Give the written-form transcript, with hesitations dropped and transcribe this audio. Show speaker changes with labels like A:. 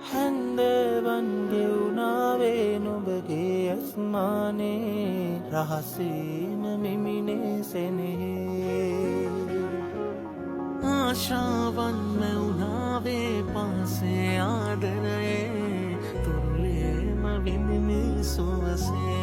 A: හැන්දවන් ගෙවුනාවේ නොබගේ අස්මානේ රහසේම මිමිනේ සෙනෙහේ ආශාවන් මැවුනාවේ පාසේ ආදරයේ තුරුලේම විඳිනේ සුවසේ